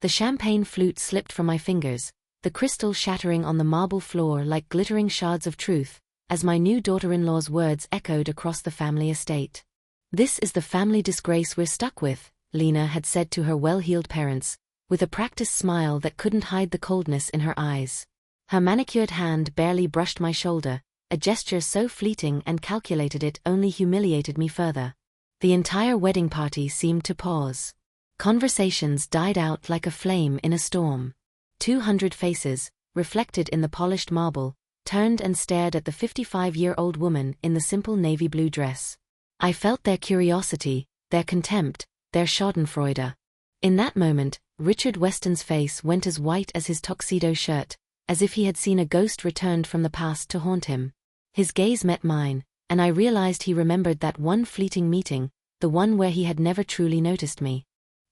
The champagne flute slipped from my fingers, the crystal shattering on the marble floor like glittering shards of truth, as my new daughter-in-law's words echoed across the family estate. "This is the family disgrace we're stuck with," Lena had said to her well-heeled parents, with a practiced smile that couldn't hide the coldness in her eyes. Her manicured hand barely brushed my shoulder, a gesture so fleeting and calculated it only humiliated me further. The entire wedding party seemed to pause. Conversations died out like a flame in a storm. 200 faces, reflected in the polished marble, turned and stared at the 55-year-old woman in the simple navy blue dress. I felt their curiosity, their contempt, their schadenfreude. In that moment, Richard Weston's face went as white as his tuxedo shirt, as if he had seen a ghost returned from the past to haunt him. His gaze met mine, and I realized he remembered that one fleeting meeting, the one where he had never truly noticed me.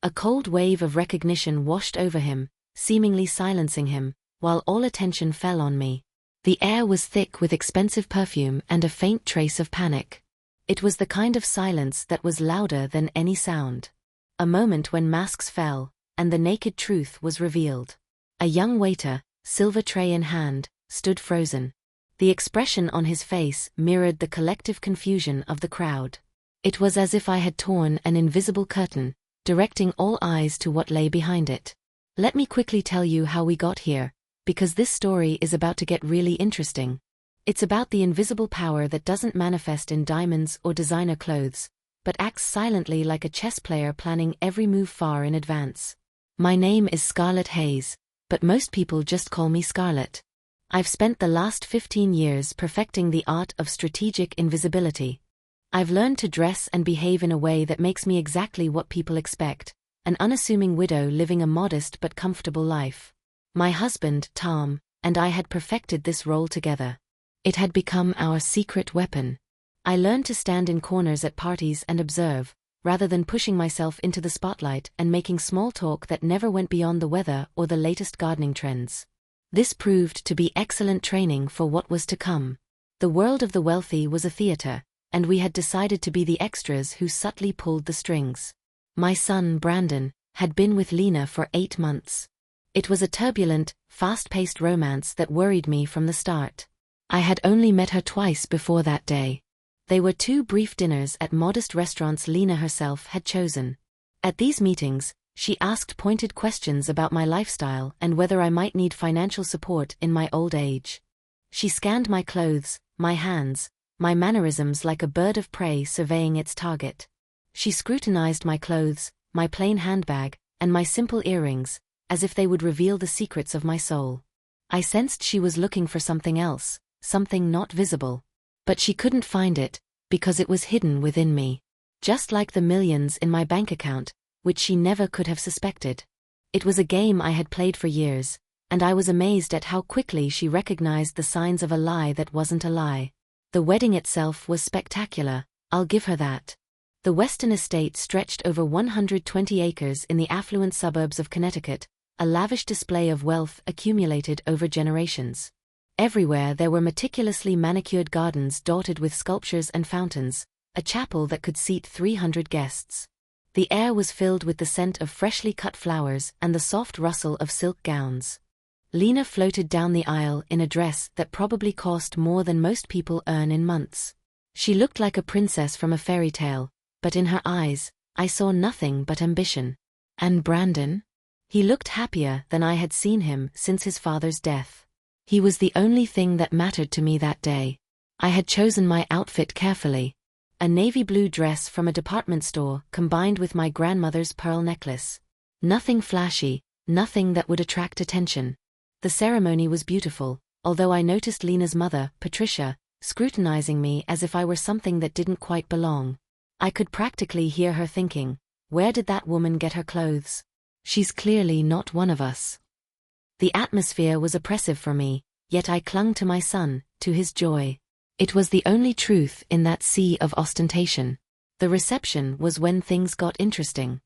A cold wave of recognition washed over him, seemingly silencing him, while all attention fell on me. The air was thick with expensive perfume and a faint trace of panic. It was the kind of silence that was louder than any sound. A moment when masks fell, and the naked truth was revealed. A young waiter, silver tray in hand, stood frozen. The expression on his face mirrored the collective confusion of the crowd. It was as if I had torn an invisible curtain, directing all eyes to what lay behind it. Let me quickly tell you how we got here, because this story is about to get really interesting. It's about the invisible power that doesn't manifest in diamonds or designer clothes, but acts silently like a chess player planning every move far in advance. My name is Scarlet Hayes, but most people just call me Scarlet. I've spent the last 15 years perfecting the art of strategic invisibility. I've learned to dress and behave in a way that makes me exactly what people expect, an unassuming widow living a modest but comfortable life. My husband, Tom, and I had perfected this role together. It had become our secret weapon. I learned to stand in corners at parties and observe, rather than pushing myself into the spotlight and making small talk that never went beyond the weather or the latest gardening trends. This proved to be excellent training for what was to come. The world of the wealthy was a theater, and we had decided to be the extras who subtly pulled the strings. My son, Brandon, had been with Lena for 8 months. It was a turbulent, fast-paced romance that worried me from the start. I had only met her twice before that day. They were 2 brief dinners at modest restaurants Lena herself had chosen. At these meetings, she asked pointed questions about my lifestyle and whether I might need financial support in my old age. She scanned my clothes, my hands, my mannerisms like a bird of prey surveying its target. She scrutinized my clothes, my plain handbag, and my simple earrings, as if they would reveal the secrets of my soul. I sensed she was looking for something else, something not visible. But she couldn't find it, because it was hidden within me. Just like the millions in my bank account, which she never could have suspected. It was a game I had played for years, and I was amazed at how quickly she recognized the signs of a lie that wasn't a lie. The wedding itself was spectacular, I'll give her that. The Weston estate stretched over 120 acres in the affluent suburbs of Connecticut, a lavish display of wealth accumulated over generations. Everywhere there were meticulously manicured gardens dotted with sculptures and fountains, a chapel that could seat 300 guests. The air was filled with the scent of freshly cut flowers and the soft rustle of silk gowns. Lena floated down the aisle in a dress that probably cost more than most people earn in months. She looked like a princess from a fairy tale, but in her eyes, I saw nothing but ambition. And Brandon? He looked happier than I had seen him since his father's death. He was the only thing that mattered to me that day. I had chosen my outfit carefully. A navy blue dress from a department store combined with my grandmother's pearl necklace. Nothing flashy, nothing that would attract attention. The ceremony was beautiful, although I noticed Lena's mother, Patricia, scrutinizing me as if I were something that didn't quite belong. I could practically hear her thinking, where did that woman get her clothes? She's clearly not one of us. The atmosphere was oppressive for me, yet I clung to my son, to his joy. It was the only truth in that sea of ostentation. The reception was when things got interesting.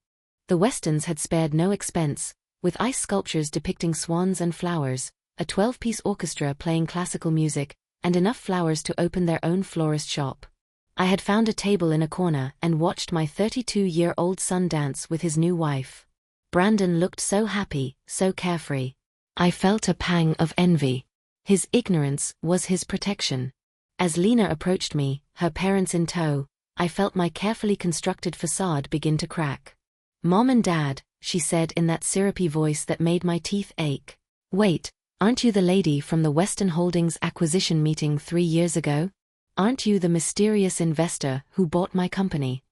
The Westons had spared no expense, with ice sculptures depicting swans and flowers, a 12-piece orchestra playing classical music, and enough flowers to open their own florist shop. I had found a table in a corner and watched my 32-year-old son dance with his new wife. Brandon looked so happy, so carefree. I felt a pang of envy. His ignorance was his protection. As Lena approached me, her parents in tow, I felt my carefully constructed facade begin to crack. "Mom and Dad," she said in that syrupy voice that made my teeth ache. "Wait, aren't you the lady from the Weston Holdings acquisition meeting 3 years ago? Aren't you the mysterious investor who bought my company?"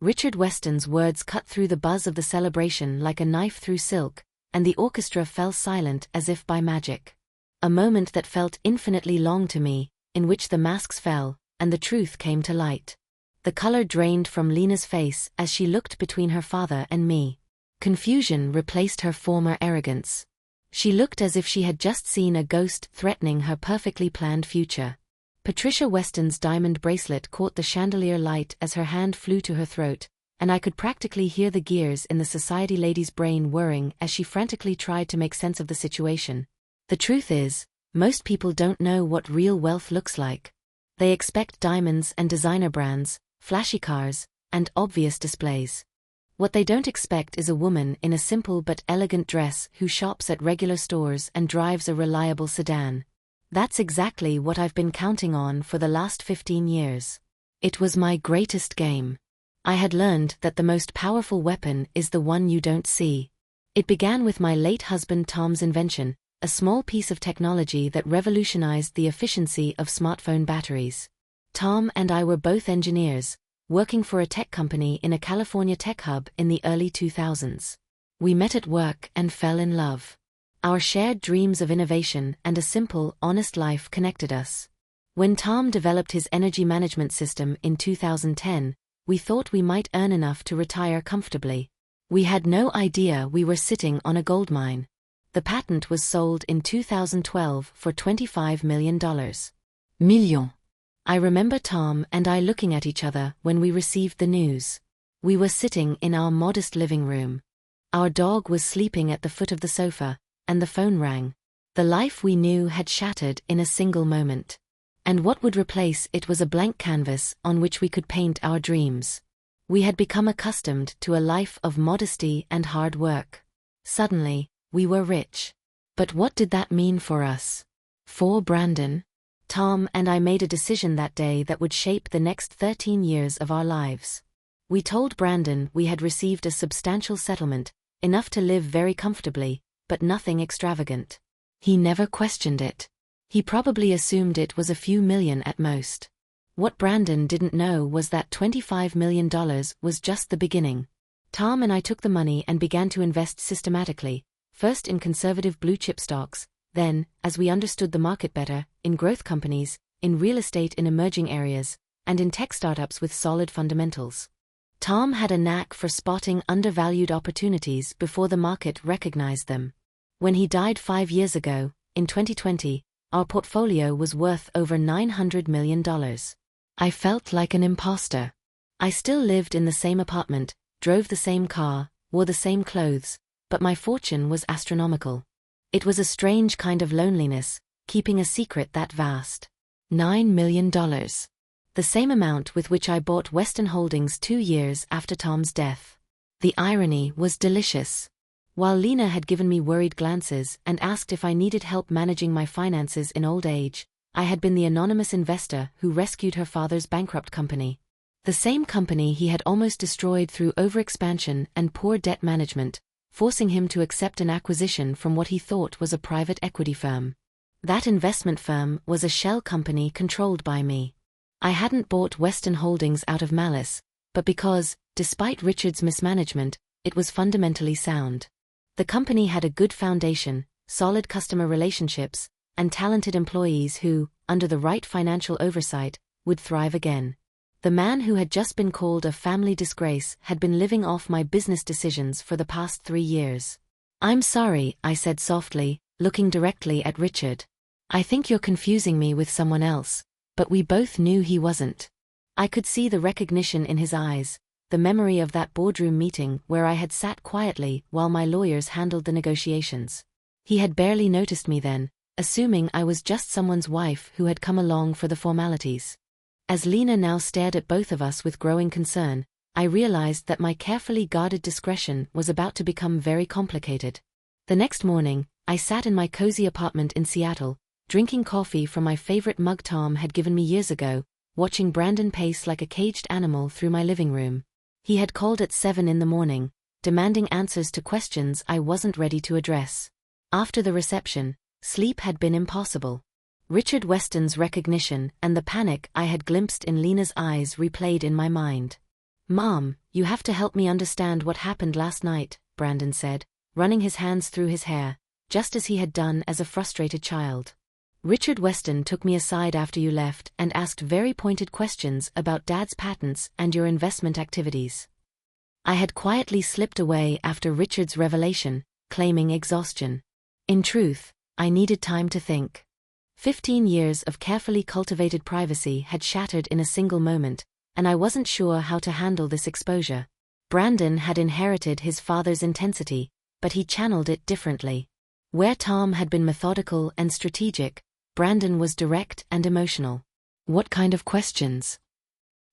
Richard Weston's words cut through the buzz of the celebration like a knife through silk, and the orchestra fell silent as if by magic. A moment that felt infinitely long to me, in which the masks fell, and the truth came to light. The color drained from Lena's face as she looked between her father and me. Confusion replaced her former arrogance. She looked as if she had just seen a ghost threatening her perfectly planned future. Patricia Weston's diamond bracelet caught the chandelier light as her hand flew to her throat, and I could practically hear the gears in the society lady's brain whirring as she frantically tried to make sense of the situation. The truth is, most people don't know what real wealth looks like. They expect diamonds and designer brands, flashy cars, and obvious displays. What they don't expect is a woman in a simple but elegant dress who shops at regular stores and drives a reliable sedan. That's exactly what I've been counting on for the last 15 years. It was my greatest game. I had learned that the most powerful weapon is the one you don't see. It began with my late husband Tom's invention, a small piece of technology that revolutionized the efficiency of smartphone batteries. Tom and I were both engineers, working for a tech company in a California tech hub in the early 2000s. We met at work and fell in love. Our shared dreams of innovation and a simple, honest life connected us. When Tom developed his energy management system in 2010, we thought we might earn enough to retire comfortably. We had no idea we were sitting on a goldmine. The patent was sold in 2012 for $25 million. Million. I remember Tom and I looking at each other when we received the news. We were sitting in our modest living room. Our dog was sleeping at the foot of the sofa, and the phone rang. The life we knew had shattered in a single moment. And what would replace it was a blank canvas on which we could paint our dreams. We had become accustomed to a life of modesty and hard work. Suddenly, we were rich. But what did that mean for us? For Brandon? Tom and I made a decision that day that would shape the next 13 years of our lives. We told Brandon we had received a substantial settlement, enough to live very comfortably, but nothing extravagant. He never questioned it. He probably assumed it was a few million at most. What Brandon didn't know was that $25 million was just the beginning. Tom and I took the money and began to invest systematically, first in conservative blue-chip stocks, then, as we understood the market better, in growth companies, in real estate in emerging areas, and in tech startups with solid fundamentals. Tom had a knack for spotting undervalued opportunities before the market recognized them. When he died 5 years ago, in 2020, our portfolio was worth over $900 million. I felt like an imposter. I still lived in the same apartment, drove the same car, wore the same clothes, but my fortune was astronomical. It was a strange kind of loneliness, keeping a secret that vast. $9 million. The same amount with which I bought Weston Holdings 2 years after Tom's death. The irony was delicious. While Lena had given me worried glances and asked if I needed help managing my finances in old age, I had been the anonymous investor who rescued her father's bankrupt company. The same company he had almost destroyed through overexpansion and poor debt management, forcing him to accept an acquisition from what he thought was a private equity firm. That investment firm was a shell company controlled by me. I hadn't bought Weston Holdings out of malice, but because, despite Richard's mismanagement, it was fundamentally sound. The company had a good foundation, solid customer relationships, and talented employees who, under the right financial oversight, would thrive again. The man who had just been called a family disgrace had been living off my business decisions for the past 3 years. "I'm sorry," I said softly, looking directly at Richard. "I think you're confusing me with someone else," but we both knew he wasn't. I could see the recognition in his eyes, the memory of that boardroom meeting where I had sat quietly while my lawyers handled the negotiations. He had barely noticed me then, assuming I was just someone's wife who had come along for the formalities. As Lena now stared at both of us with growing concern, I realized that my carefully guarded discretion was about to become very complicated. The next morning, I sat in my cozy apartment in Seattle, drinking coffee from my favorite mug Tom had given me years ago, watching Brandon pace like a caged animal through my living room. He had called at 7 in the morning, demanding answers to questions I wasn't ready to address. After the reception, sleep had been impossible. Richard Weston's recognition and the panic I had glimpsed in Lena's eyes replayed in my mind. "Mom, you have to help me understand what happened last night," Brandon said, running his hands through his hair, just as he had done as a frustrated child. "Richard Weston took me aside after you left and asked very pointed questions about Dad's patents and your investment activities." I had quietly slipped away after Richard's revelation, claiming exhaustion. In truth, I needed time to think. 15 years of carefully cultivated privacy had shattered in a single moment, and I wasn't sure how to handle this exposure. Brandon had inherited his father's intensity, but he channeled it differently. Where Tom had been methodical and strategic, Brandon was direct and emotional. "What kind of questions?"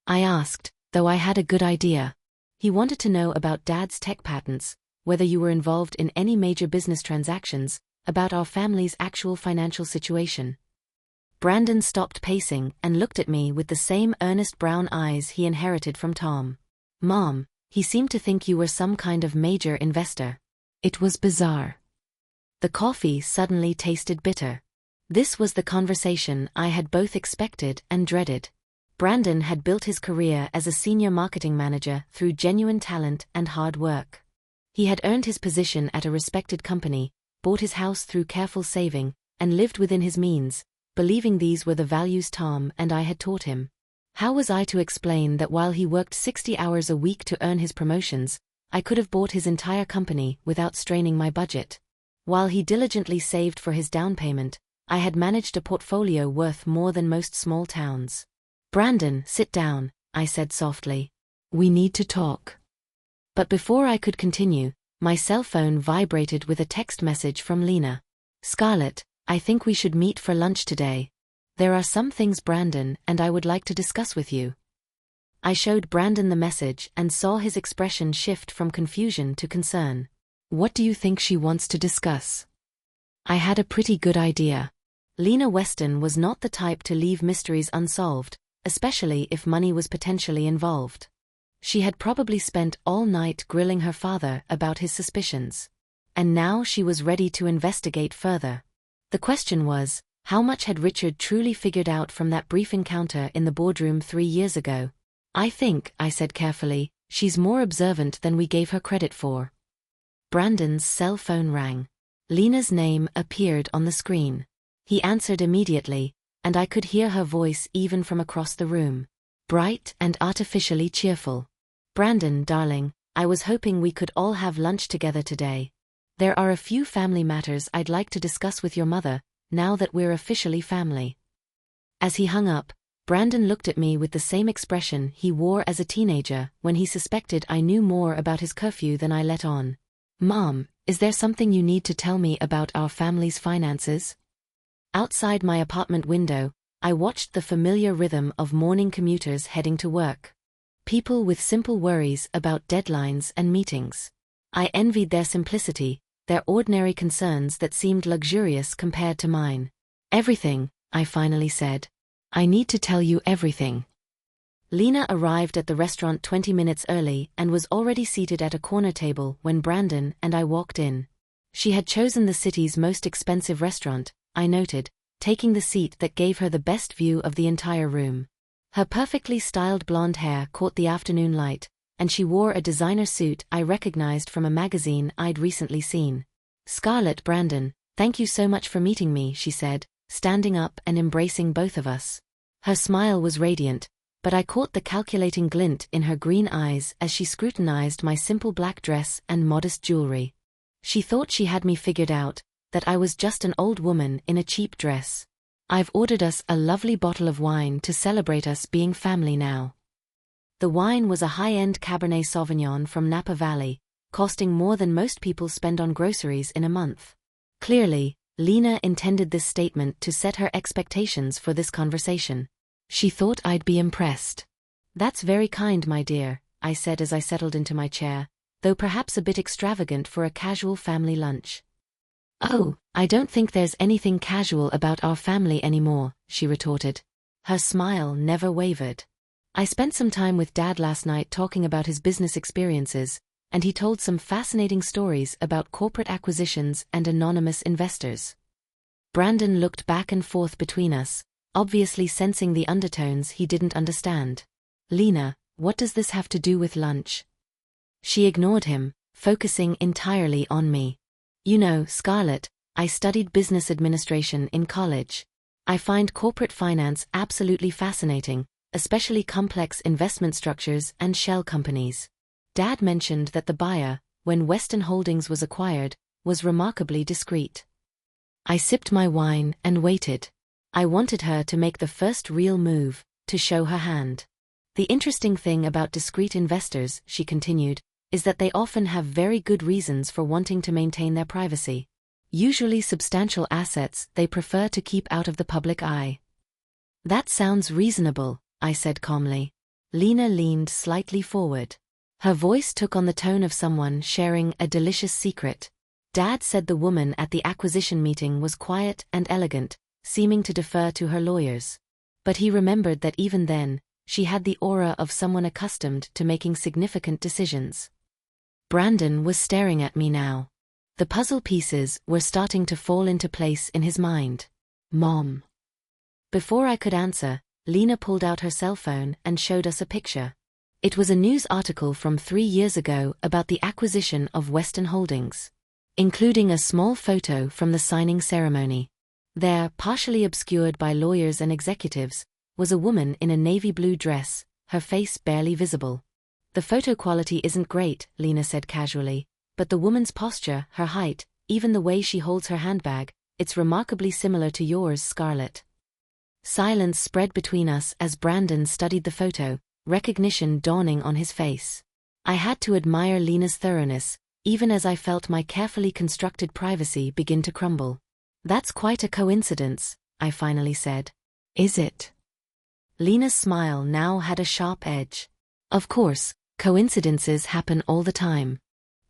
I asked, though I had a good idea. He wanted to know about Dad's tech patents, whether you were involved in any major business transactions, about our family's actual financial situation. Brandon stopped pacing and looked at me with the same earnest brown eyes he inherited from Tom. "Mom, he seemed to think you were some kind of major investor." It was bizarre. The coffee suddenly tasted bitter. This was the conversation I had both expected and dreaded. Brandon had built his career as a senior marketing manager through genuine talent and hard work. He had earned his position at a respected company, bought his house through careful saving, and lived within his means, believing these were the values Tom and I had taught him. How was I to explain that while he worked 60 hours a week to earn his promotions, I could have bought his entire company without straining my budget? While he diligently saved for his down payment, I had managed a portfolio worth more than most small towns. "Brandon, sit down," I said softly. "We need to talk." But before I could continue, my cell phone vibrated with a text message from Lena. "Scarlett, I think we should meet for lunch today. There are some things Brandon and I would like to discuss with you." I showed Brandon the message and saw his expression shift from confusion to concern. "What do you think she wants to discuss?" I had a pretty good idea. Lena Weston was not the type to leave mysteries unsolved, especially if money was potentially involved. She had probably spent all night grilling her father about his suspicions. And now she was ready to investigate further. The question was, how much had Richard truly figured out from that brief encounter in the boardroom 3 years ago? I said carefully, "she's more observant than we gave her credit for." Brandon's cell phone rang. Lena's name appeared on the screen. He answered immediately, and I could hear her voice even from across the room. Bright and artificially cheerful. "Brandon, darling, I was hoping we could all have lunch together today. There are a few family matters I'd like to discuss with your mother, now that we're officially family." As he hung up, Brandon looked at me with the same expression he wore as a teenager when he suspected I knew more about his curfew than I let on. "Mom, is there something you need to tell me about our family's finances?" Outside my apartment window, I watched the familiar rhythm of morning commuters heading to work. People with simple worries about deadlines and meetings. I envied their simplicity, their ordinary concerns that seemed luxurious compared to mine. "Everything," I finally said. "I need to tell you everything." Lena arrived at the restaurant 20 minutes early and was already seated at a corner table when Brandon and I walked in. She had chosen the city's most expensive restaurant, I noted, taking the seat that gave her the best view of the entire room. Her perfectly styled blonde hair caught the afternoon light, and she wore a designer suit I recognized from a magazine I'd recently seen. "Scarlett, Brandon, thank you so much for meeting me," she said, standing up and embracing both of us. Her smile was radiant, but I caught the calculating glint in her green eyes as she scrutinized my simple black dress and modest jewelry. She thought she had me figured out, that I was just an old woman in a cheap dress. "I've ordered us a lovely bottle of wine to celebrate us being family now." The wine was a high-end Cabernet Sauvignon from Napa Valley, costing more than most people spend on groceries in a month. Clearly, Lena intended this statement to set her expectations for this conversation. She thought I'd be impressed. "That's very kind, my dear," I said as I settled into my chair, though perhaps a bit extravagant for a casual family lunch. "Oh, I don't think there's anything casual about our family anymore," she retorted. Her smile never wavered. "I spent some time with Dad last night talking about his business experiences, and he told some fascinating stories about corporate acquisitions and anonymous investors." Brandon looked back and forth between us, obviously sensing the undertones he didn't understand. "Lena, what does this have to do with lunch?" She ignored him, focusing entirely on me. "You know, Scarlett, I studied business administration in college. I find corporate finance absolutely fascinating, especially complex investment structures and shell companies. Dad mentioned that the buyer, when Western Holdings was acquired, was remarkably discreet." I sipped my wine and waited. I wanted her to make the first real move, to show her hand. "The interesting thing about discreet investors," she continued, "is that they often have very good reasons for wanting to maintain their privacy. Usually substantial assets they prefer to keep out of the public eye." "That sounds reasonable," I said calmly. Lena leaned slightly forward. Her voice took on the tone of someone sharing a delicious secret. "Dad said the woman at the acquisition meeting was quiet and elegant, seeming to defer to her lawyers. But he remembered that even then, she had the aura of someone accustomed to making significant decisions." Brandon was staring at me now. The puzzle pieces were starting to fall into place in his mind. "Mom." Before I could answer, Lena pulled out her cell phone and showed us a picture. It was a news article from 3 years ago about the acquisition of Western Holdings, including a small photo from the signing ceremony. There, partially obscured by lawyers and executives, was a woman in a navy blue dress, her face barely visible. "The photo quality isn't great," Lena said casually, "but the woman's posture, her height, even the way she holds her handbag, it's remarkably similar to yours, Scarlett." Silence spread between us as Brandon studied the photo, recognition dawning on his face. I had to admire Lena's thoroughness, even as I felt my carefully constructed privacy begin to crumble. "That's quite a coincidence," I finally said. "Is it?" Lena's smile now had a sharp edge. "Of course, coincidences happen all the time.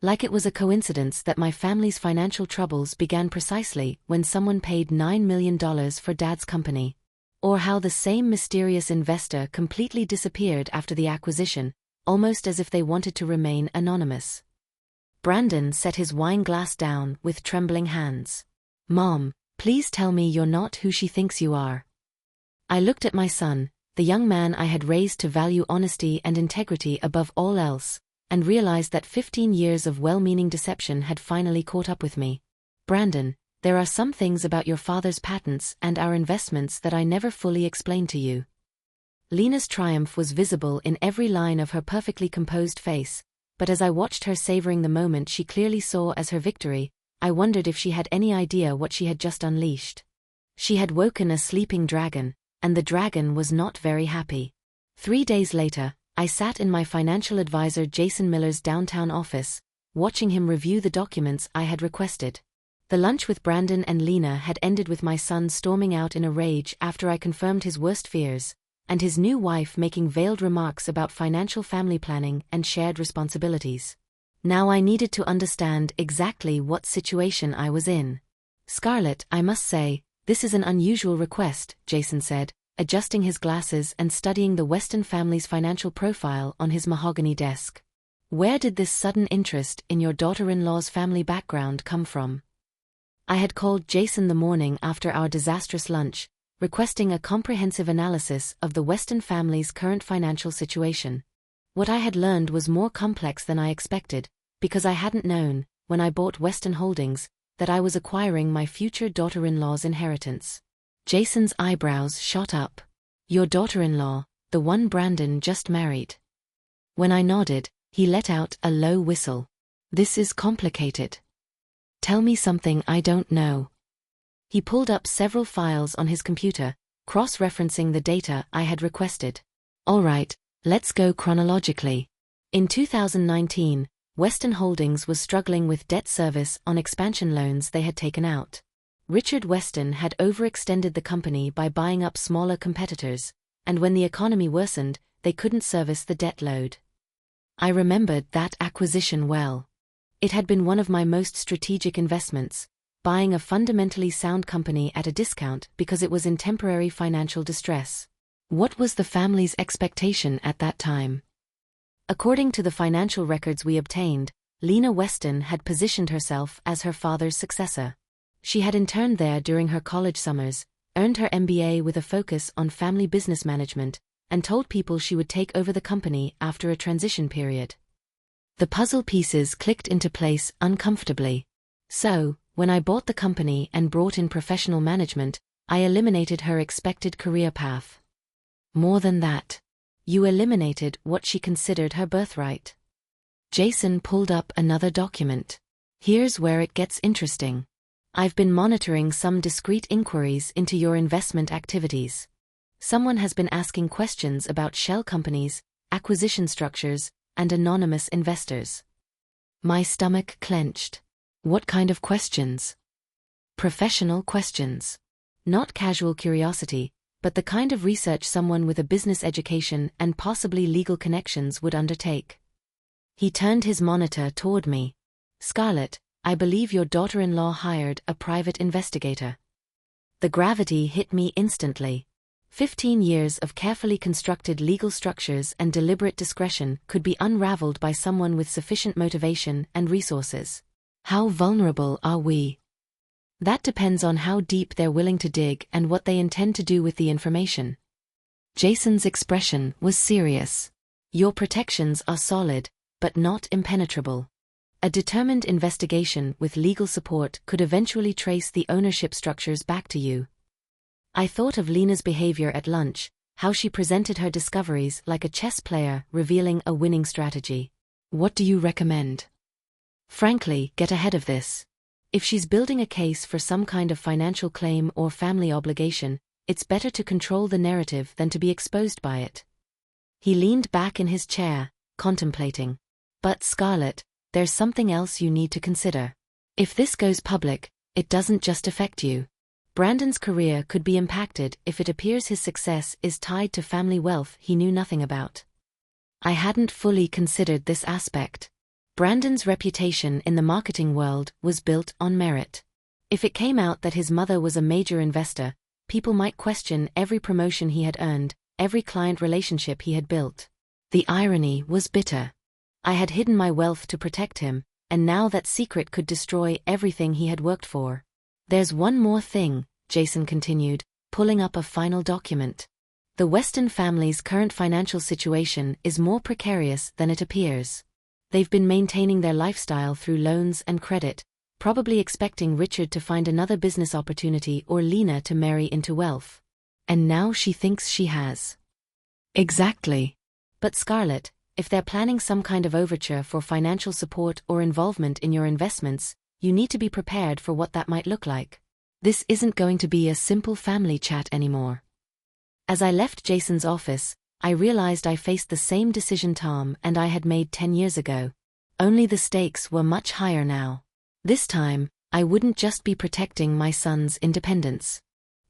Like it was a coincidence that my family's financial troubles began precisely when someone paid $9 million for Dad's company. Or how the same mysterious investor completely disappeared after the acquisition, almost as if they wanted to remain anonymous." Brandon set his wine glass down with trembling hands. "Mom, please tell me you're not who she thinks you are." I looked at my son, the young man I had raised to value honesty and integrity above all else, and realized that 15 years of well-meaning deception had finally caught up with me. "Brandon, there are some things about your father's patents and our investments that I never fully explained to you." Lena's triumph was visible in every line of her perfectly composed face, but as I watched her savoring the moment she clearly saw as her victory, I wondered if she had any idea what she had just unleashed. She had woken a sleeping dragon, and the dragon was not very happy. 3 days later, I sat in my financial advisor Jason Miller's downtown office, watching him review the documents I had requested. The lunch with Brandon and Lena had ended with my son storming out in a rage after I confirmed his worst fears, and his new wife making veiled remarks about financial family planning and shared responsibilities. Now I needed to understand exactly what situation I was in. "Scarlett, I must say, this is an unusual request," Jason said, adjusting his glasses and studying the Weston family's financial profile on his mahogany desk. "Where did this sudden interest in your daughter-in-law's family background come from?" I had called Jason the morning after our disastrous lunch, requesting a comprehensive analysis of the Weston family's current financial situation. What I had learned was more complex than I expected, because I hadn't known, when I bought Weston Holdings, that I was acquiring my future daughter-in-law's inheritance. Jason's eyebrows shot up. "Your daughter-in-law, the one Brandon just married?" When I nodded, he let out a low whistle. "This is complicated. Tell me something I don't know." He pulled up several files on his computer, cross-referencing the data I had requested. "All right, let's go chronologically. In 2019, Weston Holdings was struggling with debt service on expansion loans they had taken out. Richard Weston had overextended the company by buying up smaller competitors, and when the economy worsened, they couldn't service the debt load. I remembered that acquisition well. It had been one of my most strategic investments, buying a fundamentally sound company at a discount because it was in temporary financial distress. What was the family's expectation at that time? According to the financial records we obtained, Lena Weston had positioned herself as her father's successor. She had interned there during her college summers, earned her MBA with a focus on family business management, and told people she would take over the company after a transition period. The puzzle pieces clicked into place uncomfortably. So, when I bought the company and brought in professional management, I eliminated her expected career path. More than that, you eliminated what she considered her birthright. Jason pulled up another document. Here's where it gets interesting. I've been monitoring some discreet inquiries into your investment activities. Someone has been asking questions about shell companies, acquisition structures, and anonymous investors. My stomach clenched. What kind of questions? Professional questions. Not casual curiosity, but the kind of research someone with a business education and possibly legal connections would undertake. He turned his monitor toward me. Scarlett, I believe your daughter-in-law hired a private investigator. The gravity hit me instantly. 15 years of carefully constructed legal structures and deliberate discretion could be unraveled by someone with sufficient motivation and resources. How vulnerable are we? That depends on how deep they're willing to dig and what they intend to do with the information. Jason's expression was serious. Your protections are solid, but not impenetrable. A determined investigation with legal support could eventually trace the ownership structures back to you. I thought of Lena's behavior at lunch, how she presented her discoveries like a chess player revealing a winning strategy. What do you recommend? Frankly, get ahead of this. If she's building a case for some kind of financial claim or family obligation, it's better to control the narrative than to be exposed by it. He leaned back in his chair, contemplating. But Scarlett, there's something else you need to consider. If this goes public, it doesn't just affect you. Brandon's career could be impacted if it appears his success is tied to family wealth he knew nothing about. I hadn't fully considered this aspect. Brandon's reputation in the marketing world was built on merit. If it came out that his mother was a major investor, people might question every promotion he had earned, every client relationship he had built. The irony was bitter. I had hidden my wealth to protect him, and now that secret could destroy everything he had worked for. There's one more thing, Jason continued, pulling up a final document. The Weston family's current financial situation is more precarious than it appears. They've been maintaining their lifestyle through loans and credit, probably expecting Richard to find another business opportunity or Lena to marry into wealth. And now she thinks she has. Exactly. But Scarlett, if they're planning some kind of overture for financial support or involvement in your investments, you need to be prepared for what that might look like. This isn't going to be a simple family chat anymore. As I left Jason's office, I realized I faced the same decision Tom and I had made 10 years ago. Only the stakes were much higher now. This time, I wouldn't just be protecting my son's independence.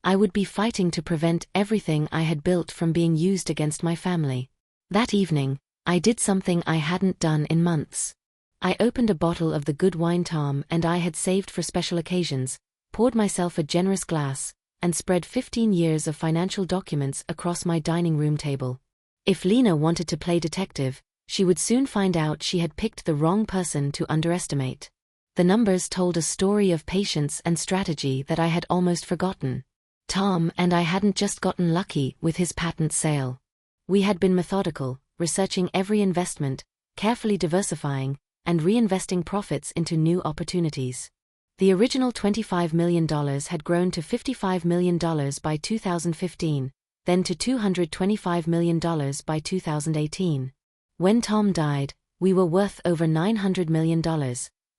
I would be fighting to prevent everything I had built from being used against my family. That evening, I did something I hadn't done in months. I opened a bottle of the good wine Tom and I had saved for special occasions, poured myself a generous glass, and spread 15 years of financial documents across my dining room table. If Lena wanted to play detective, she would soon find out she had picked the wrong person to underestimate. The numbers told a story of patience and strategy that I had almost forgotten. Tom and I hadn't just gotten lucky with his patent sale. We had been methodical, researching every investment, carefully diversifying, and reinvesting profits into new opportunities. The original $25 million had grown to $55 million by 2015, then to $225 million by 2018. When Tom died, we were worth over $900 million,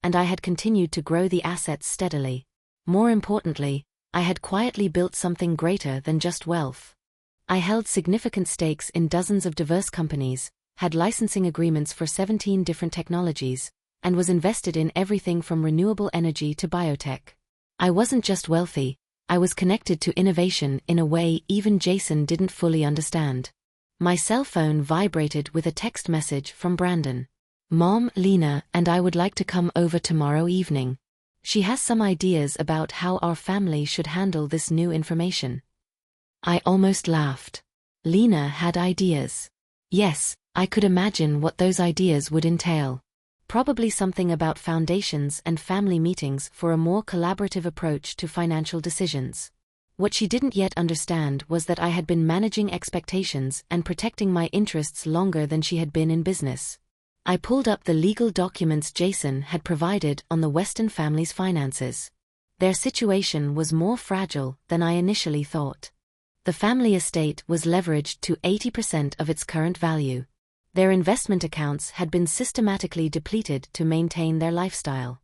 and I had continued to grow the assets steadily. More importantly, I had quietly built something greater than just wealth. I held significant stakes in dozens of diverse companies, had licensing agreements for 17 different technologies, and was invested in everything from renewable energy to biotech. I wasn't just wealthy, I was connected to innovation in a way even Jason didn't fully understand. My cell phone vibrated with a text message from Brandon. "Mom, Lena and I would like to come over tomorrow evening. She has some ideas about how our family should handle this new information." I almost laughed. Lena had ideas. Yes, I could imagine what those ideas would entail. Probably something about foundations and family meetings for a more collaborative approach to financial decisions. What she didn't yet understand was that I had been managing expectations and protecting my interests longer than she had been in business. I pulled up the legal documents Jason had provided on the Weston family's finances. Their situation was more fragile than I initially thought. The family estate was leveraged to 80% of its current value. Their investment accounts had been systematically depleted to maintain their lifestyle.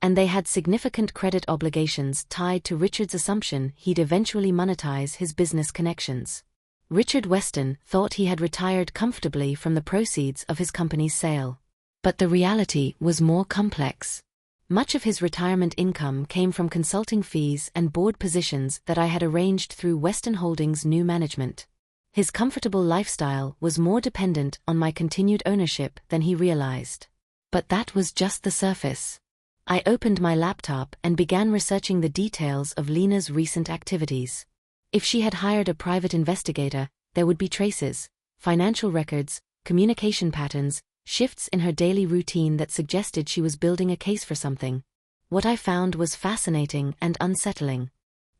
And they had significant credit obligations tied to Richard's assumption he'd eventually monetize his business connections. Richard Weston thought he had retired comfortably from the proceeds of his company's sale. But the reality was more complex. Much of his retirement income came from consulting fees and board positions that I had arranged through Weston Holdings' new management. His comfortable lifestyle was more dependent on my continued ownership than he realized. But that was just the surface. I opened my laptop and began researching the details of Lena's recent activities. If she had hired a private investigator, there would be traces, financial records, communication patterns, shifts in her daily routine that suggested she was building a case for something. What I found was fascinating and unsettling.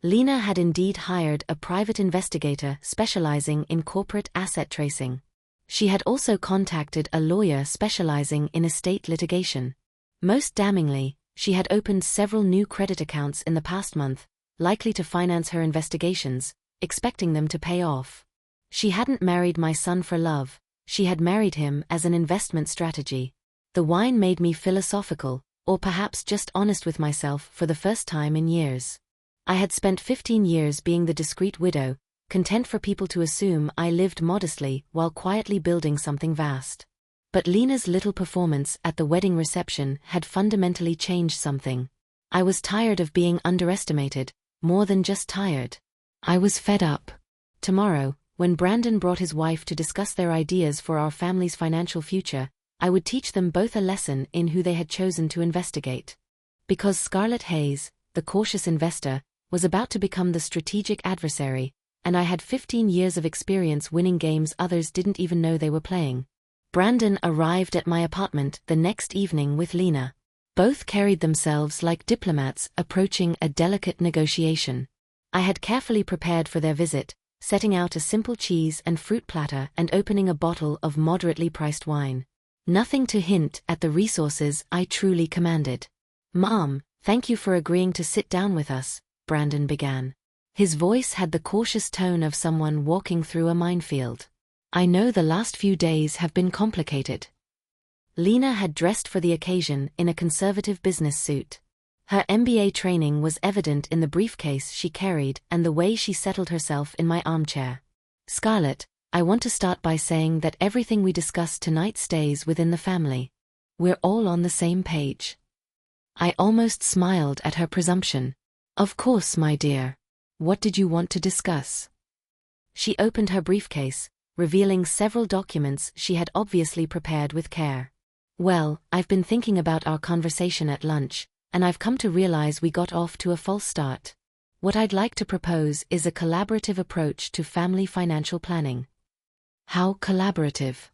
Lena had indeed hired a private investigator specializing in corporate asset tracing. She had also contacted a lawyer specializing in estate litigation. Most damningly, she had opened several new credit accounts in the past month, likely to finance her investigations, expecting them to pay off. She hadn't married my son for love, she had married him as an investment strategy. The wine made me philosophical, or perhaps just honest with myself for the first time in years. I had spent 15 years being the discreet widow, content for people to assume I lived modestly while quietly building something vast. But Lena's little performance at the wedding reception had fundamentally changed something. I was tired of being underestimated, more than just tired. I was fed up. Tomorrow, when Brandon brought his wife to discuss their ideas for our family's financial future, I would teach them both a lesson in who they had chosen to investigate. Because Scarlett Hayes, the cautious investor, was about to become the strategic adversary, and I had 15 years of experience winning games others didn't even know they were playing. Brandon arrived at my apartment the next evening with Lena. Both carried themselves like diplomats approaching a delicate negotiation. I had carefully prepared for their visit, setting out a simple cheese and fruit platter and opening a bottle of moderately priced wine. Nothing to hint at the resources I truly commanded. "Mom, thank you for agreeing to sit down with us," Brandon began. His voice had the cautious tone of someone walking through a minefield. "I know the last few days have been complicated." Lena had dressed for the occasion in a conservative business suit. Her MBA training was evident in the briefcase she carried and the way she settled herself in my armchair. "Scarlett, I want to start by saying that everything we discuss tonight stays within the family. We're all on the same page." I almost smiled at her presumption. "Of course, my dear. What did you want to discuss?" She opened her briefcase, revealing several documents she had obviously prepared with care. "Well, I've been thinking about our conversation at lunch, and I've come to realize we got off to a false start. What I'd like to propose is a collaborative approach to family financial planning." "How collaborative?"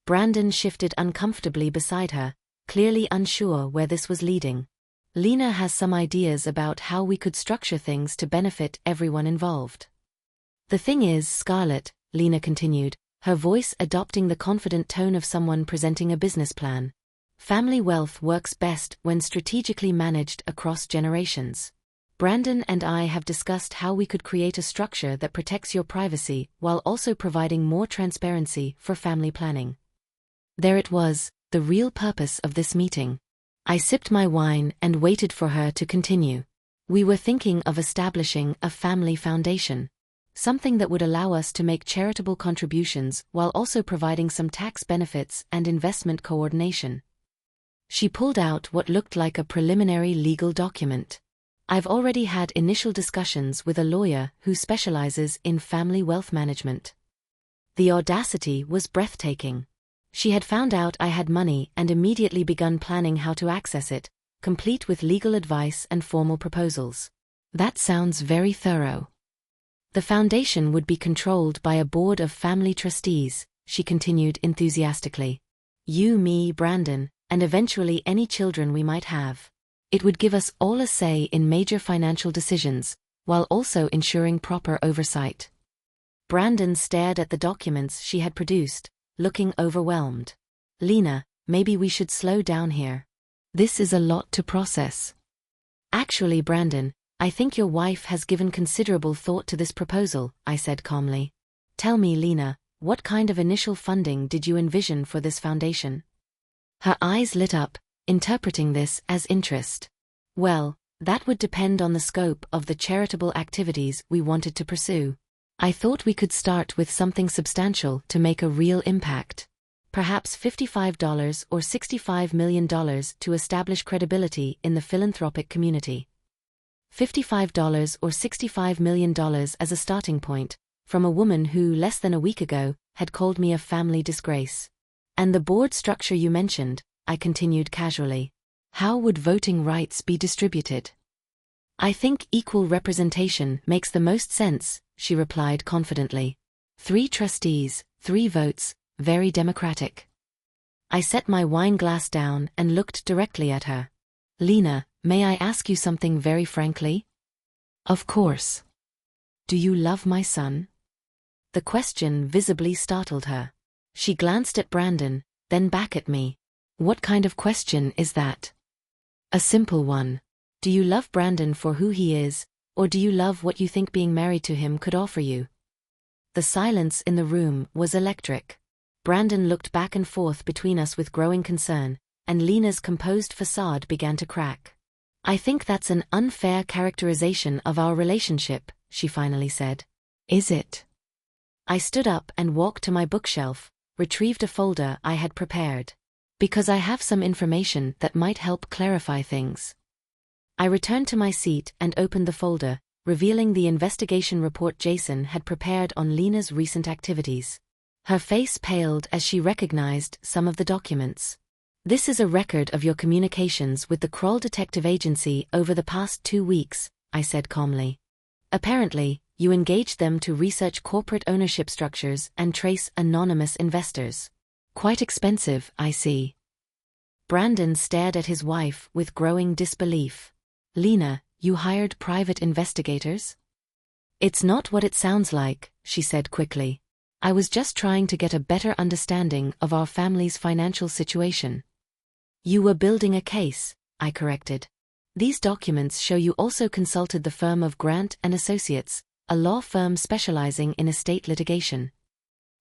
Brandon shifted uncomfortably beside her, clearly unsure where this was leading. "Lena has some ideas about how we could structure things to benefit everyone involved." "The thing is, Scarlett," Lena continued, her voice adopting the confident tone of someone presenting a business plan, "family wealth works best when strategically managed across generations. Brandon and I have discussed how we could create a structure that protects your privacy while also providing more transparency for family planning." There it was, the real purpose of this meeting. I sipped my wine and waited for her to continue. "We were thinking of establishing a family foundation. Something that would allow us to make charitable contributions while also providing some tax benefits and investment coordination." She pulled out what looked like a preliminary legal document. "I've already had initial discussions with a lawyer who specializes in family wealth management." The audacity was breathtaking. She had found out I had money and immediately begun planning how to access it, complete with legal advice and formal proposals. That sounds very thorough. The foundation would be controlled by a board of family trustees, she continued enthusiastically. You, me, Brandon, and eventually any children we might have. It would give us all a say in major financial decisions, while also ensuring proper oversight. Brandon stared at the documents she had produced, looking overwhelmed. Lena, maybe we should slow down here. This is a lot to process. Actually, Brandon, I think your wife has given considerable thought to this proposal, I said calmly. Tell me, Lena, what kind of initial funding did you envision for this foundation? Her eyes lit up, interpreting this as interest. Well, that would depend on the scope of the charitable activities we wanted to pursue. I thought we could start with something substantial to make a real impact. Perhaps $55 or $65 million to establish credibility in the philanthropic community. $55 or $65 million as a starting point, from a woman who, less than a week ago, had called me a family disgrace. And the board structure you mentioned, I continued casually. How would voting rights be distributed? I think equal representation makes the most sense, she replied confidently. 3 trustees, 3 votes, very democratic. I set my wine glass down and looked directly at her. Lena, may I ask you something very frankly? Of course. Do you love my son? The question visibly startled her. She glanced at Brandon, then back at me. What kind of question is that? A simple one. Do you love Brandon for who he is, or do you love what you think being married to him could offer you? The silence in the room was electric. Brandon looked back and forth between us with growing concern, and Lena's composed facade began to crack. I think that's an unfair characterization of our relationship, she finally said. Is it? I stood up and walked to my bookshelf, retrieved a folder I had prepared. Because I have some information that might help clarify things. I returned to my seat and opened the folder, revealing the investigation report Jason had prepared on Lena's recent activities. Her face paled as she recognized some of the documents. This is a record of your communications with the Kroll Detective Agency over the past 2 weeks, I said calmly. Apparently, you engaged them to research corporate ownership structures and trace anonymous investors. Quite expensive, I see. Brandon stared at his wife with growing disbelief. Lena, you hired private investigators? It's not what it sounds like, she said quickly. I was just trying to get a better understanding of our family's financial situation. You were building a case, I corrected. These documents show you also consulted the firm of Grant & Associates, a law firm specializing in estate litigation.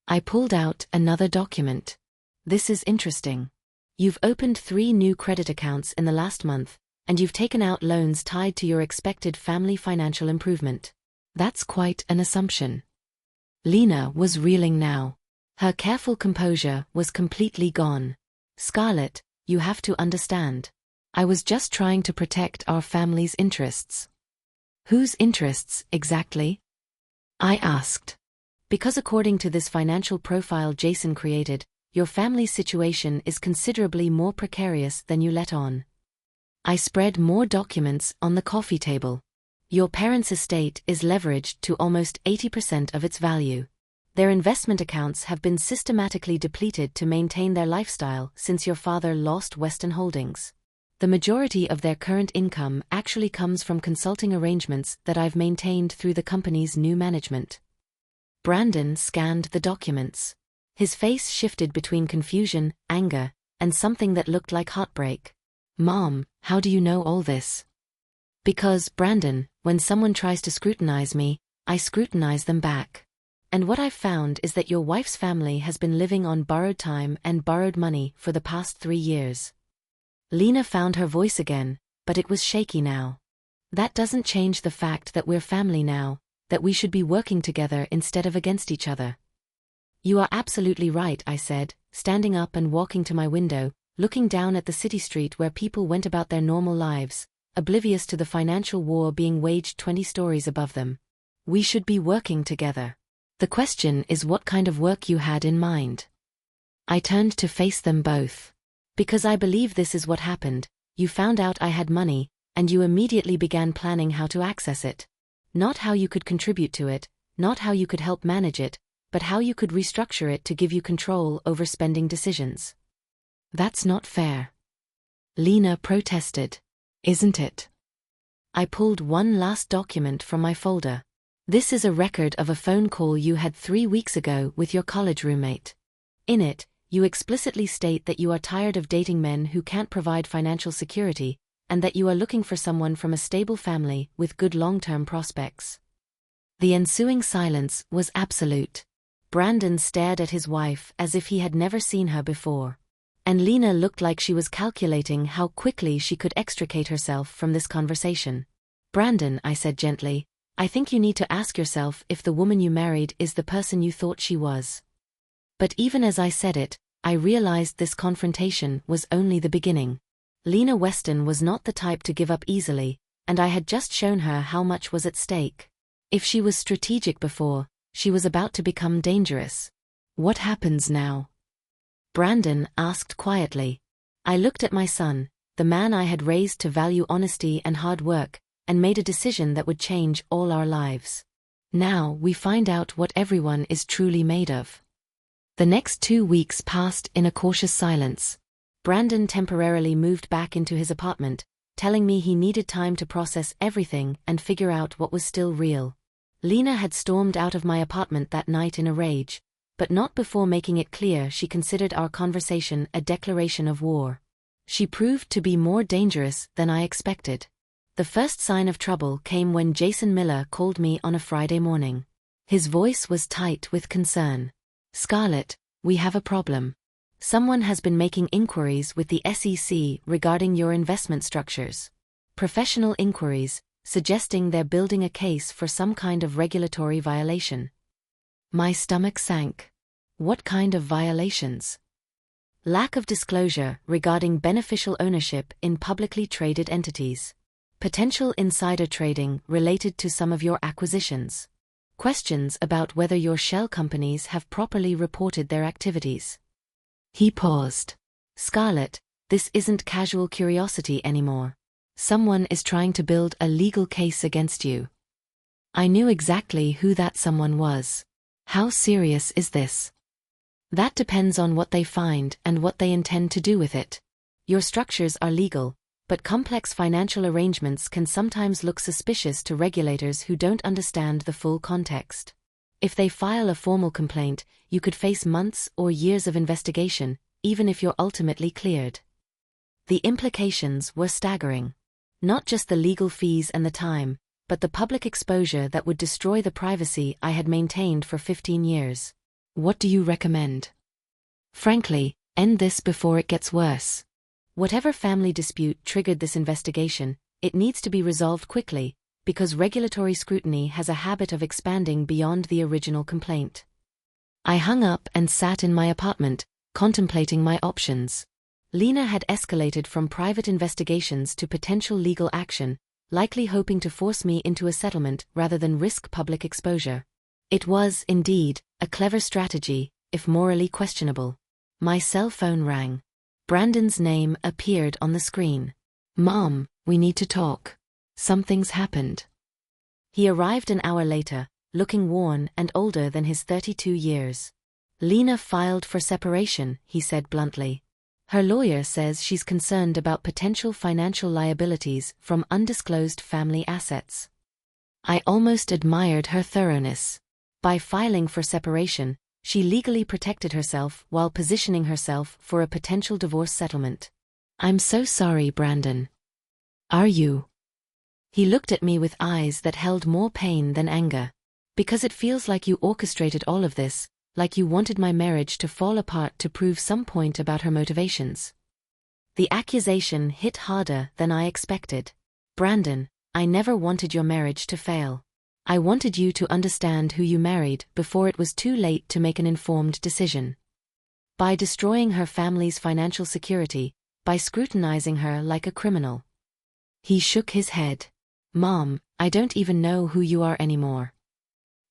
I pulled out another document. This is interesting. You've opened 3 new credit accounts in the last month, and you've taken out loans tied to your expected family financial improvement. That's quite an assumption. Lena was reeling now. Her careful composure was completely gone. Scarlett, you have to understand. I was just trying to protect our family's interests. Whose interests, exactly? I asked. Because according to this financial profile Jason created, your family's situation is considerably more precarious than you let on. I spread more documents on the coffee table. Your parents' estate is leveraged to almost 80% of its value. Their investment accounts have been systematically depleted to maintain their lifestyle since your father lost Western Holdings. The majority of their current income actually comes from consulting arrangements that I've maintained through the company's new management. Brandon scanned the documents. His face shifted between confusion, anger, and something that looked like heartbreak. Mom, how do you know all this? Because, Brandon, when someone tries to scrutinize me, I scrutinize them back. And what I've found is that your wife's family has been living on borrowed time and borrowed money for the past 3 years. Lena found her voice again, but it was shaky now. That doesn't change the fact that we're family now, that we should be working together instead of against each other. You are absolutely right, I said, standing up and walking to my window, looking down at the city street where people went about their normal lives, oblivious to the financial war being waged 20 stories above them. We should be working together. The question is what kind of work you had in mind. I turned to face them both. Because I believe this is what happened. You found out I had money, and you immediately began planning how to access it. Not how you could contribute to it, not how you could help manage it, but how you could restructure it to give you control over spending decisions. That's not fair. Lena protested. Isn't it? I pulled one last document from my folder. This is a record of a phone call you had 3 weeks ago with your college roommate. In it, you explicitly state that you are tired of dating men who can't provide financial security, and that you are looking for someone from a stable family with good long-term prospects. The ensuing silence was absolute. Brandon stared at his wife as if he had never seen her before. And Lena looked like she was calculating how quickly she could extricate herself from this conversation. Brandon, I said gently, I think you need to ask yourself if the woman you married is the person you thought she was. But even as I said it, I realized this confrontation was only the beginning. Lena Weston was not the type to give up easily, and I had just shown her how much was at stake. If she was strategic before, she was about to become dangerous. What happens now? Brandon asked quietly. I looked at my son, the man I had raised to value honesty and hard work, and made a decision that would change all our lives. Now we find out what everyone is truly made of. The next 2 weeks passed in a cautious silence. Brandon temporarily moved back into his apartment, telling me he needed time to process everything and figure out what was still real. Lena had stormed out of my apartment that night in a rage, but not before making it clear she considered our conversation a declaration of war. She proved to be more dangerous than I expected. The first sign of trouble came when Jason Miller called me on a Friday morning. His voice was tight with concern. Scarlett, we have a problem. Someone has been making inquiries with the SEC regarding your investment structures. Professional inquiries, suggesting they're building a case for some kind of regulatory violation. My stomach sank. What kind of violations? Lack of disclosure regarding beneficial ownership in publicly traded entities. Potential insider trading related to some of your acquisitions. Questions about whether your shell companies have properly reported their activities. He paused. Scarlett, this isn't casual curiosity anymore. Someone is trying to build a legal case against you. I knew exactly who that someone was. How serious is this? That depends on what they find and what they intend to do with it. Your structures are legal, but complex financial arrangements can sometimes look suspicious to regulators who don't understand the full context. If they file a formal complaint, you could face months or years of investigation, even if you're ultimately cleared. The implications were staggering. Not just the legal fees and the time, but the public exposure that would destroy the privacy I had maintained for 15 years. What do you recommend? Frankly, end this before it gets worse. Whatever family dispute triggered this investigation, it needs to be resolved quickly, because regulatory scrutiny has a habit of expanding beyond the original complaint. I hung up and sat in my apartment, contemplating my options. Lena had escalated from private investigations to potential legal action, likely hoping to force me into a settlement rather than risk public exposure. It was, indeed, a clever strategy, if morally questionable. My cell phone rang. Brandon's name appeared on the screen. Mom, we need to talk. Something's happened. He arrived an hour later, looking worn and older than his 32 years. Lena filed for separation, he said bluntly. Her lawyer says she's concerned about potential financial liabilities from undisclosed family assets. I almost admired her thoroughness. By filing for separation, she legally protected herself while positioning herself for a potential divorce settlement. I'm so sorry, Brandon. Are you? He looked at me with eyes that held more pain than anger. Because it feels like you orchestrated all of this, like you wanted my marriage to fall apart to prove some point about her motivations. The accusation hit harder than I expected. Brandon, I never wanted your marriage to fail. I wanted you to understand who you married before it was too late to make an informed decision. By destroying her family's financial security, by scrutinizing her like a criminal. He shook his head. Mom, I don't even know who you are anymore.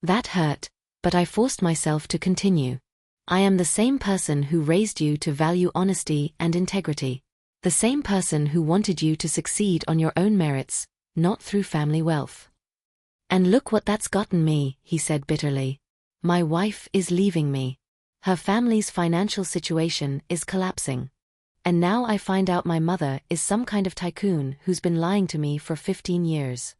That hurt, But I forced myself to continue. I am the same person who raised you to value honesty and integrity. The same person who wanted you to succeed on your own merits, not through family wealth. And look what that's gotten me, he said bitterly. My wife is leaving me. Her family's financial situation is collapsing. And now I find out my mother is some kind of tycoon who's been lying to me for 15 years.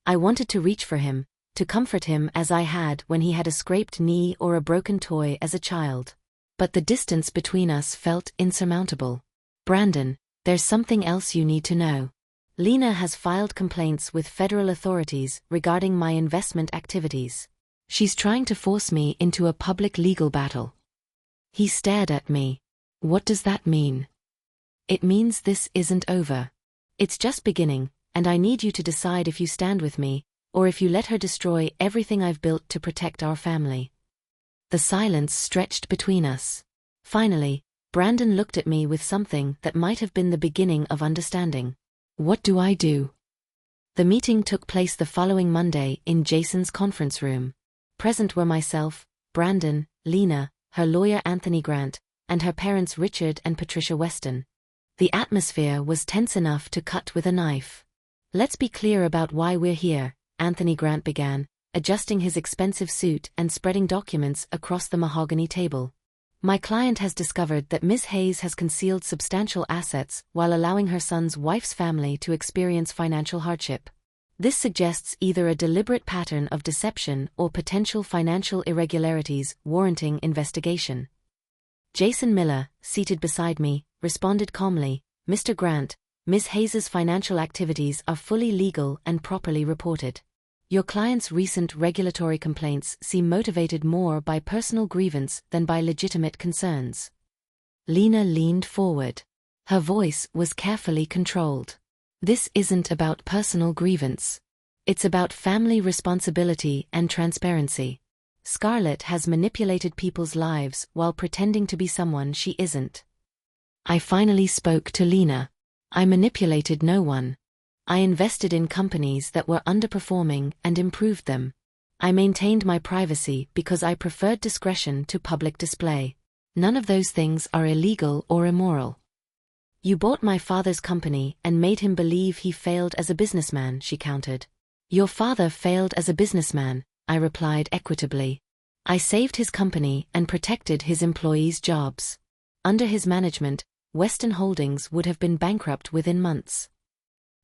I wanted to reach for him, to comfort him as I had when he had a scraped knee or a broken toy as a child. But the distance between us felt insurmountable. Brandon, there's something else you need to know. Lena has filed complaints with federal authorities regarding my investment activities. She's trying to force me into a public legal battle. He stared at me. What does that mean? It means this isn't over. It's just beginning, and I need you to decide if you stand with me, or if you let her destroy everything I've built to protect our family. The silence stretched between us. Finally, Brandon looked at me with something that might have been the beginning of understanding. What do I do? The meeting took place the following Monday in Jason's conference room. Present were myself, Brandon, Lena, her lawyer Anthony Grant, and her parents Richard and Patricia Weston. The atmosphere was tense enough to cut with a knife. Let's be clear about why we're here, Anthony Grant began, adjusting his expensive suit and spreading documents across the mahogany table. My client has discovered that Ms. Hayes has concealed substantial assets while allowing her son's wife's family to experience financial hardship. This suggests either a deliberate pattern of deception or potential financial irregularities warranting investigation. Jason Miller, seated beside me, responded calmly, Mr. Grant, Ms. Hayes's financial activities are fully legal and properly reported. Your client's recent regulatory complaints seem motivated more by personal grievance than by legitimate concerns. Lena leaned forward. Her voice was carefully controlled. This isn't about personal grievance. It's about family responsibility and transparency. Scarlett has manipulated people's lives while pretending to be someone she isn't. I finally spoke to Lena. I manipulated no one. I invested in companies that were underperforming and improved them. I maintained my privacy because I preferred discretion to public display. None of those things are illegal or immoral. You bought my father's company and made him believe he failed as a businessman, she countered. Your father failed as a businessman, I replied equitably. I saved his company and protected his employees' jobs. Under his management, Weston Holdings would have been bankrupt within months.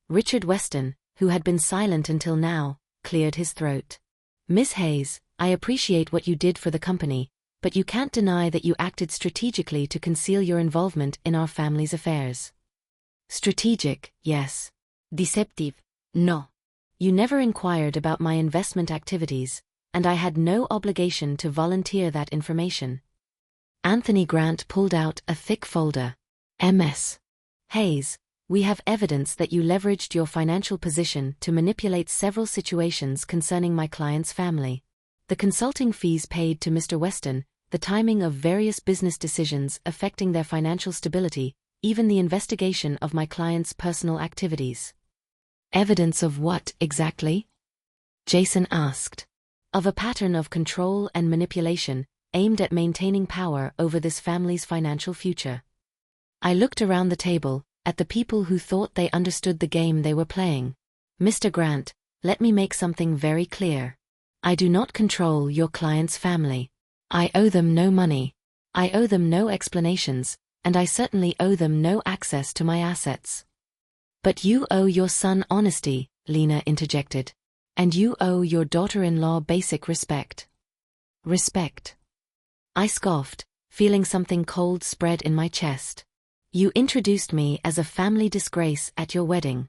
Richard Weston, who had been silent until now, cleared his throat. Ms. Hayes, I appreciate what you did for the company, but you can't deny that you acted strategically to conceal your involvement in our family's affairs. Strategic, yes. Deceptive, no. You never inquired about my investment activities, and I had no obligation to volunteer that information. Anthony Grant pulled out a thick folder. Ms. Hayes, we have evidence that you leveraged your financial position to manipulate several situations concerning my client's family. The consulting fees paid to Mr. Weston, the timing of various business decisions affecting their financial stability, even the investigation of my client's personal activities. Evidence of what, exactly? Jason asked. Of a pattern of control and manipulation, aimed at maintaining power over this family's financial future. I looked around the table, at the people who thought they understood the game they were playing. Mr. Grant, let me make something very clear. I do not control your client's family. I owe them no money. I owe them no explanations, and I certainly owe them no access to my assets. But you owe your son honesty, Lena interjected. And you owe your daughter-in-law basic respect. Respect. I scoffed, feeling something cold spread in my chest. You introduced me as a family disgrace at your wedding.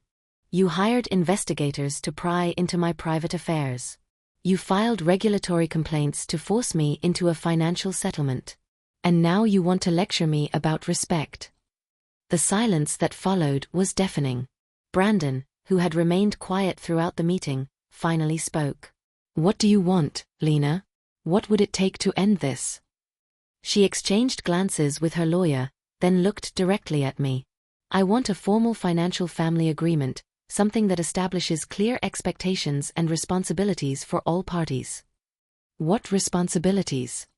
You hired investigators to pry into my private affairs. You filed regulatory complaints to force me into a financial settlement. And now you want to lecture me about respect. The silence that followed was deafening. Brandon, who had remained quiet throughout the meeting, finally spoke. What do you want, Lena? What would it take to end this? She exchanged glances with her lawyer, then looked directly at me. I want a formal financial family agreement, something that establishes clear expectations and responsibilities for all parties. What responsibilities?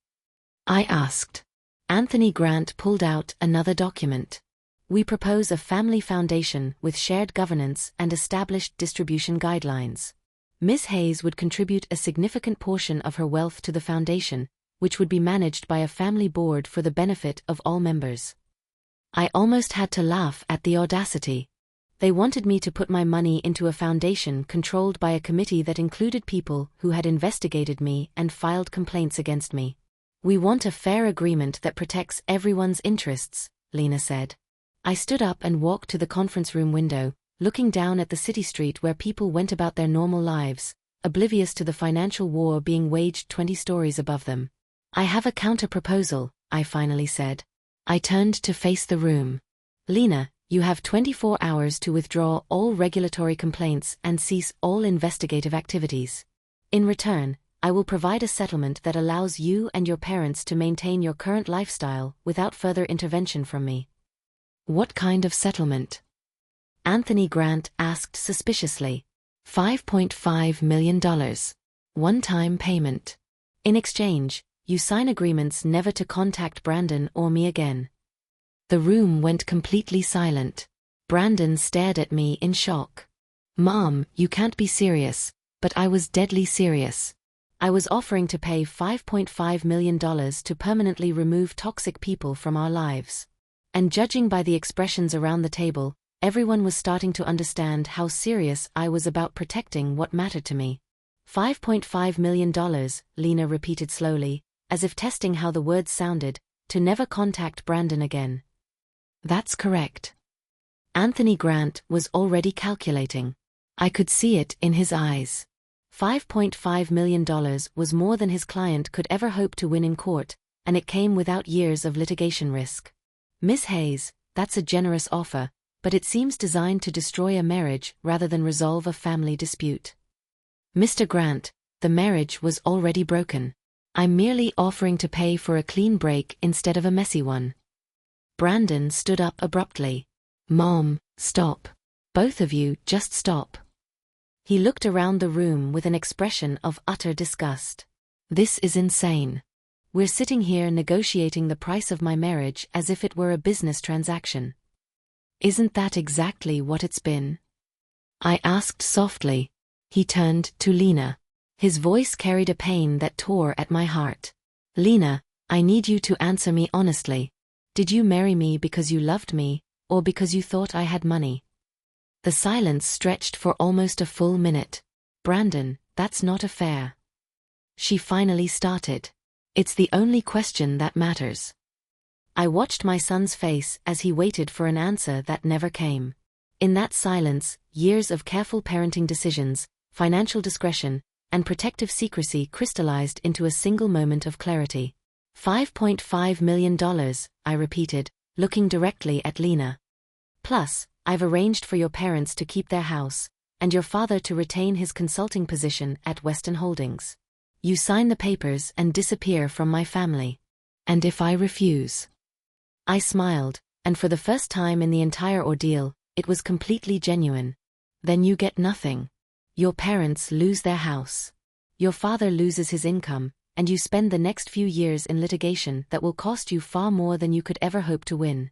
I asked. Anthony Grant pulled out another document. We propose a family foundation with shared governance and established distribution guidelines. Ms. Hayes would contribute a significant portion of her wealth to the foundation, which would be managed by a family board for the benefit of all members. I almost had to laugh at the audacity. They wanted me to put my money into a foundation controlled by a committee that included people who had investigated me and filed complaints against me. We want a fair agreement that protects everyone's interests, Lena said. I stood up and walked to the conference room window, looking down at the city street where people went about their normal lives, oblivious to the financial war being waged 20 stories above them. I have a counter-proposal, I finally said. I turned to face the room. Lena, you have 24 hours to withdraw all regulatory complaints and cease all investigative activities. In return, I will provide a settlement that allows you and your parents to maintain your current lifestyle without further intervention from me. What kind of settlement? Anthony Grant asked suspiciously. $5.5 million. One-time payment. In exchange, you sign agreements never to contact Brandon or me again. The room went completely silent. Brandon stared at me in shock. Mom, you can't be serious, but I was deadly serious. I was offering to pay $5.5 million to permanently remove toxic people from our lives. And judging by the expressions around the table, everyone was starting to understand how serious I was about protecting what mattered to me. $5.5 million, Lena repeated slowly, as if testing how the words sounded, to never contact Brandon again. That's correct. Anthony Grant was already calculating. I could see it in his eyes. $5.5 million was more than his client could ever hope to win in court, and it came without years of litigation risk. Ms. Hayes, that's a generous offer, but it seems designed to destroy a marriage rather than resolve a family dispute. Mr. Grant, the marriage was already broken. I'm merely offering to pay for a clean break instead of a messy one. Brandon stood up abruptly. Mom, stop. Both of you, just stop. He looked around the room with an expression of utter disgust. This is insane. We're sitting here negotiating the price of my marriage as if it were a business transaction. Isn't that exactly what it's been? I asked softly. He turned to Lena. His voice carried a pain that tore at my heart. Lena, I need you to answer me honestly. Did you marry me because you loved me, or because you thought I had money? The silence stretched for almost a full minute. Brandon, that's not fair. She finally started. It's the only question that matters. I watched my son's face as he waited for an answer that never came. In that silence, years of careful parenting decisions, financial discretion, and protective secrecy crystallized into a single moment of clarity. $5.5 million, I repeated, looking directly at Lena. Plus, I've arranged for your parents to keep their house, and your father to retain his consulting position at Western Holdings. You sign the papers and disappear from my family. And if I refuse? I smiled, and for the first time in the entire ordeal, it was completely genuine. Then you get nothing. Your parents lose their house. Your father loses his income, and you spend the next few years in litigation that will cost you far more than you could ever hope to win.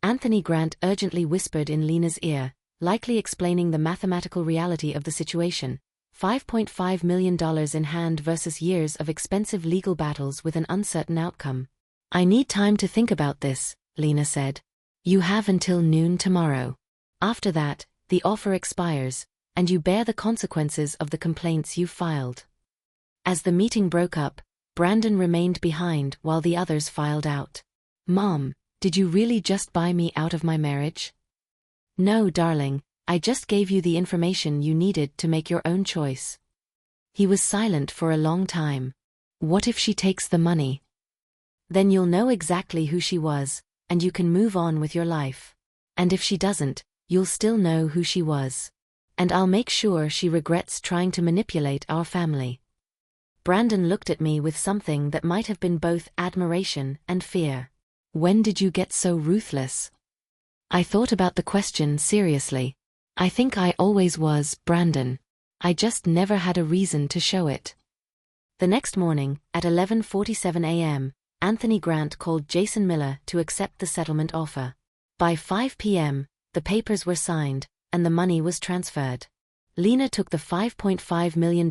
Anthony Grant urgently whispered in Lena's ear, likely explaining the mathematical reality of the situation. $5.5 million in hand versus years of expensive legal battles with an uncertain outcome. I need time to think about this, Lena said. You have until noon tomorrow. After that, the offer expires, and you bear the consequences of the complaints you filed. As the meeting broke up, Brandon remained behind while the others filed out. Mom, did you really just buy me out of my marriage? No, darling. I just gave you the information you needed to make your own choice. He was silent for a long time. What if she takes the money? Then you'll know exactly who she was, and you can move on with your life. And if she doesn't, you'll still know who she was. And I'll make sure she regrets trying to manipulate our family. Brandon looked at me with something that might have been both admiration and fear. When did you get so ruthless? I thought about the question seriously. I think I always was, Brandon. I just never had a reason to show it. The next morning, at 11:47 a.m., Anthony Grant called Jason Miller to accept the settlement offer. By 5 p.m., the papers were signed, and the money was transferred. Lena took the $5.5 million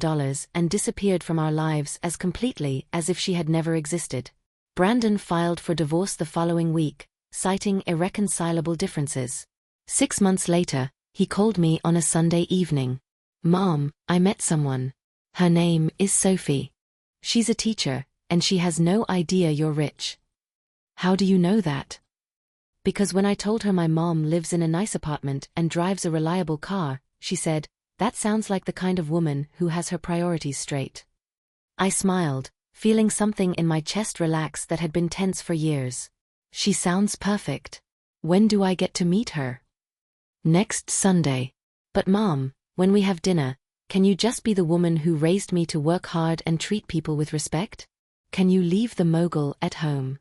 and disappeared from our lives as completely as if she had never existed. Brandon filed for divorce the following week, citing irreconcilable differences. 6 months later, he called me on a Sunday evening. "Mom, I met someone. Her name is Sophie. She's a teacher, and she has no idea you're rich." "How do you know that?" "Because when I told her my mom lives in a nice apartment and drives a reliable car, she said, 'That sounds like the kind of woman who has her priorities straight.'" I smiled, feeling something in my chest relax that had been tense for years. "She sounds perfect. When do I get to meet her?" "Next Sunday." "But Mom, when we have dinner, can you just be the woman who raised me to work hard and treat people with respect? Can you leave the mogul at home?"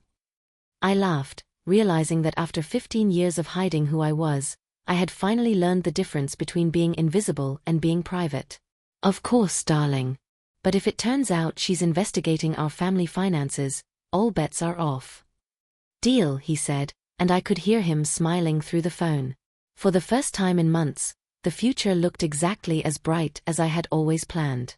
I laughed, realizing that after 15 years of hiding who I was, I had finally learned the difference between being invisible and being private. "Of course, darling. But if it turns out she's investigating our family finances, all bets are off." "Deal," he said, and I could hear him smiling through the phone. For the first time in months, the future looked exactly as bright as I had always planned.